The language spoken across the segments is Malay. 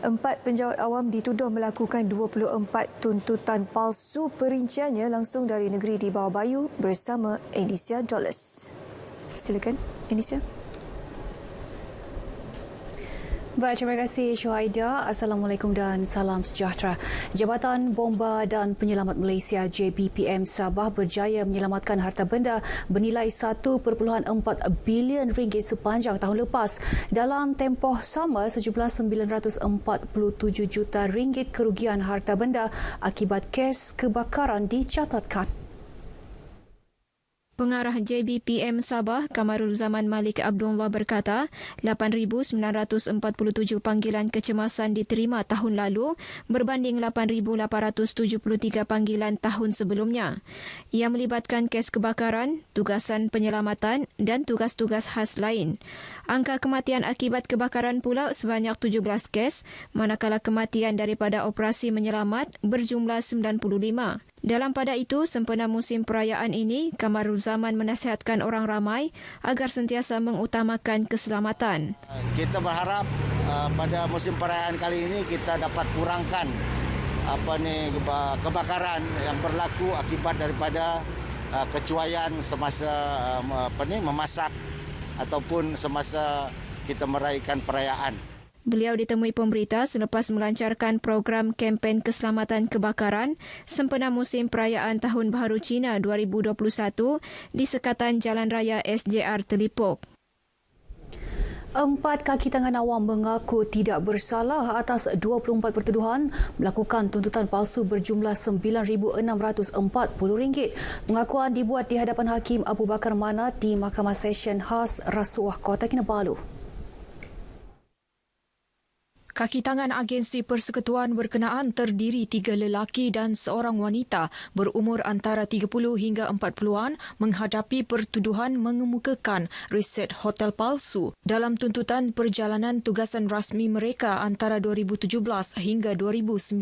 Empat penjawat awam dituduh melakukan 24 tuntutan palsu. Perinciannya langsung dari negeri di bawah bayu bersama Edisia Dollars. Silakan, Edisia. Baik, terima kasih Syuhaida. Assalamualaikum dan salam sejahtera. Jabatan Bomba dan Penyelamat Malaysia JBPM Sabah berjaya menyelamatkan harta benda bernilai 1.4 bilion ringgit sepanjang tahun lepas. Dalam tempoh sama, sejumlah 947 juta ringgit kerugian harta benda akibat kes kebakaran dicatatkan. Pengarah JBPM Sabah, Kamarul Zaman Malik Abdullah berkata, 8,947 panggilan kecemasan diterima tahun lalu berbanding 8,873 panggilan tahun sebelumnya. Ia melibatkan kes kebakaran, tugasan penyelamatan dan tugas-tugas khas lain. Angka kematian akibat kebakaran pula sebanyak 17 kes, manakala kematian daripada operasi menyelamat berjumlah 95. Dalam pada itu, sempena musim perayaan ini, Kamarul Zaman menasihatkan orang ramai agar sentiasa mengutamakan keselamatan. Kita berharap pada musim perayaan kali ini kita dapat kurangkan kebakaran yang berlaku akibat daripada kecuaian semasa memasak ataupun semasa kita meraihkan perayaan. Beliau ditemui pemberita selepas melancarkan program kempen keselamatan kebakaran sempena musim perayaan Tahun Baharu Cina 2021 di sekatan Jalan Raya SJR Telipok. 4 kaki tangan awam mengaku tidak bersalah atas 24 pertuduhan melakukan tuntutan palsu berjumlah RM9,640. Pengakuan dibuat di hadapan Hakim Abu Bakar Manat di Mahkamah Session Khas Rasuah Kota Kinabalu. Kaki tangan agensi persekutuan berkenaan terdiri 3 lelaki dan seorang wanita berumur antara 30 hingga 40-an menghadapi pertuduhan mengemukakan reset hotel palsu dalam tuntutan perjalanan tugasan rasmi mereka antara 2017 hingga 2019.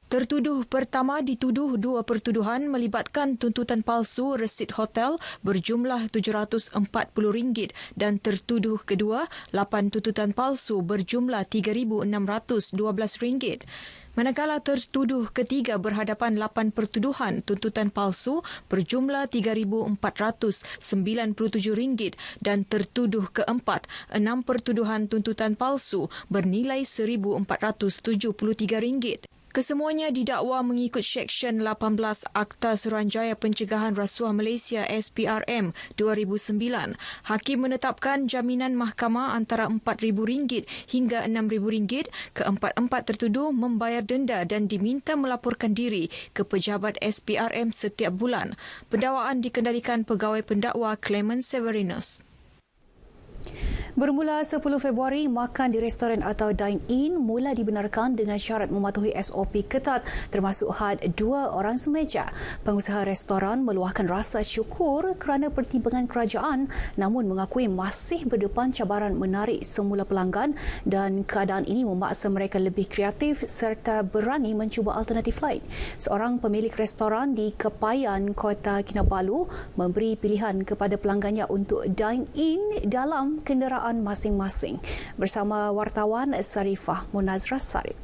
Tertuduh pertama dituduh 2 pertuduhan melibatkan tuntutan palsu resit hotel berjumlah RM740 dan tertuduh kedua 8 tuntutan palsu berjumlah RM3,612. Manakala tertuduh ketiga berhadapan 8 pertuduhan tuntutan palsu berjumlah RM3,497 dan tertuduh keempat 6 pertuduhan tuntutan palsu bernilai RM1,473. Kesemuanya didakwa mengikut Seksyen 18 Akta Suruhanjaya Pencegahan Rasuah Malaysia SPRM 2009. Hakim menetapkan jaminan mahkamah antara RM4,000 hingga RM6,000. Keempat-empat tertuduh membayar denda dan diminta melaporkan diri ke pejabat SPRM setiap bulan. Pendakwaan dikendalikan Pegawai Pendakwa Clement Severinus. Bermula 10 Februari, makan di restoran atau dine-in mula dibenarkan dengan syarat mematuhi SOP ketat termasuk had 2 orang semeja. Pengusaha restoran meluahkan rasa syukur kerana pertimbangan kerajaan namun mengakui masih berdepan cabaran menarik semula pelanggan dan keadaan ini memaksa mereka lebih kreatif serta berani mencuba alternatif lain. Seorang pemilik restoran di Kepayan, Kota Kinabalu memberi pilihan kepada pelanggannya untuk dine-in dalam kenderaan masing-masing. Bersama wartawan Sarifah Munazrah Sarip.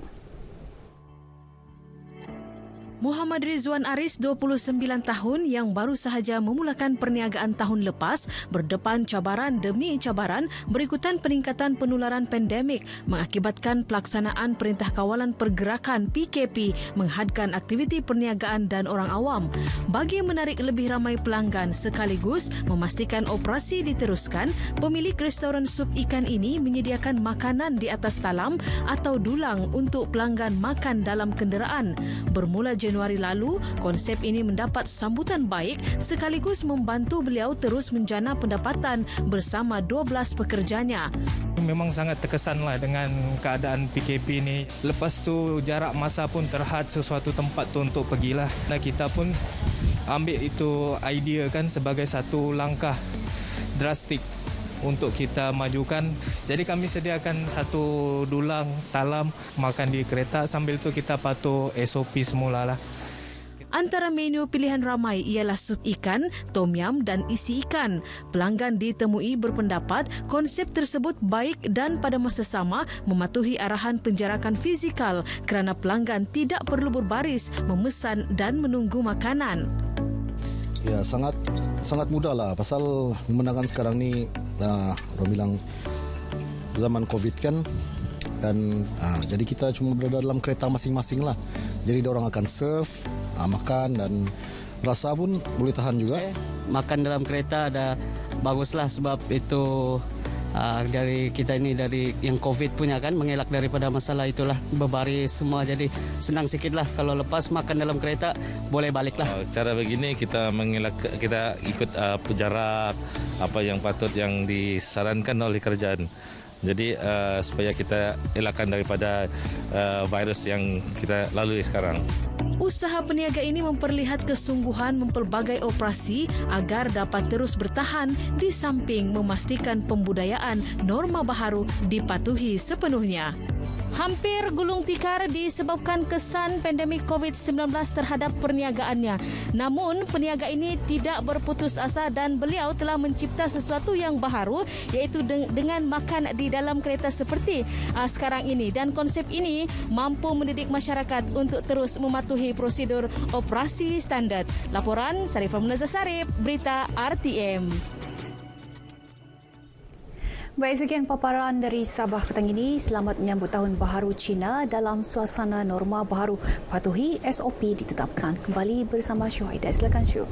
Muhammad Rizwan Aris, 29 tahun yang baru sahaja memulakan perniagaan tahun lepas, berdepan cabaran demi cabaran berikutan peningkatan penularan pandemik mengakibatkan pelaksanaan Perintah Kawalan Pergerakan PKP menghadkan aktiviti perniagaan dan orang awam. Bagi menarik lebih ramai pelanggan sekaligus memastikan operasi diteruskan, pemilik restoran sup ikan ini menyediakan makanan di atas talam atau dulang untuk pelanggan makan dalam kenderaan. Bermula Januari lalu, konsep ini mendapat sambutan baik sekaligus membantu beliau terus menjana pendapatan bersama 12 pekerjanya. Memang sangat terkesanlah dengan keadaan PKP ini. Lepas tu jarak masa pun terhad sesuatu tempat tu untuk pergilah. Dan kita pun ambil itu idea kan sebagai satu langkah drastik untuk kita majukan. Jadi kami sediakan satu dulang talam makan di kereta, sambil tu kita patuh SOP semula lah. Antara menu pilihan ramai ialah sup ikan, tom yum dan isi ikan. Pelanggan ditemui berpendapat konsep tersebut baik dan pada masa sama mematuhi arahan penjarakan fizikal kerana pelanggan tidak perlu berbaris, memesan dan menunggu makanan. Ya, sangat mudah lah pasal pemandangan sekarang ni orang bilang zaman COVID kan, dan jadi kita cuma berada dalam kereta masing-masing lah. Jadi orang akan serve, makan dan rasa pun boleh tahan juga. Makan dalam kereta ada baguslah sebab itu dari kita ini dari yang COVID punya kan, mengelak daripada masalah itulah berbaris semua, jadi senang sikit lah. Kalau lepas makan dalam kereta boleh balik lah. Cara begini kita mengelak, kita ikut jarak apa yang patut yang disarankan oleh kerajaan. Jadi supaya kita elakkan daripada virus yang kita lalui sekarang. Usaha peniaga ini memperlihat kesungguhan mempelbagai operasi agar dapat terus bertahan di samping memastikan pembudayaan norma baharu dipatuhi sepenuhnya. Hampir gulung tikar disebabkan kesan pandemik COVID-19 terhadap perniagaannya. Namun, peniaga ini tidak berputus asa dan beliau telah mencipta sesuatu yang baharu, iaitu dengan makan di dalam kereta seperti sekarang ini. Dan konsep ini mampu mendidik masyarakat untuk terus mematuhi prosedur operasi standard. Laporan Sarifah Munazah Sarip, Berita RTM. Baik, sekian paparan dari Sabah petang ini. Selamat menyambut Tahun Baharu Cina dalam suasana norma baharu. Patuhi SOP ditetapkan. Kembali bersama Syuhaidah. Silakan Syuh.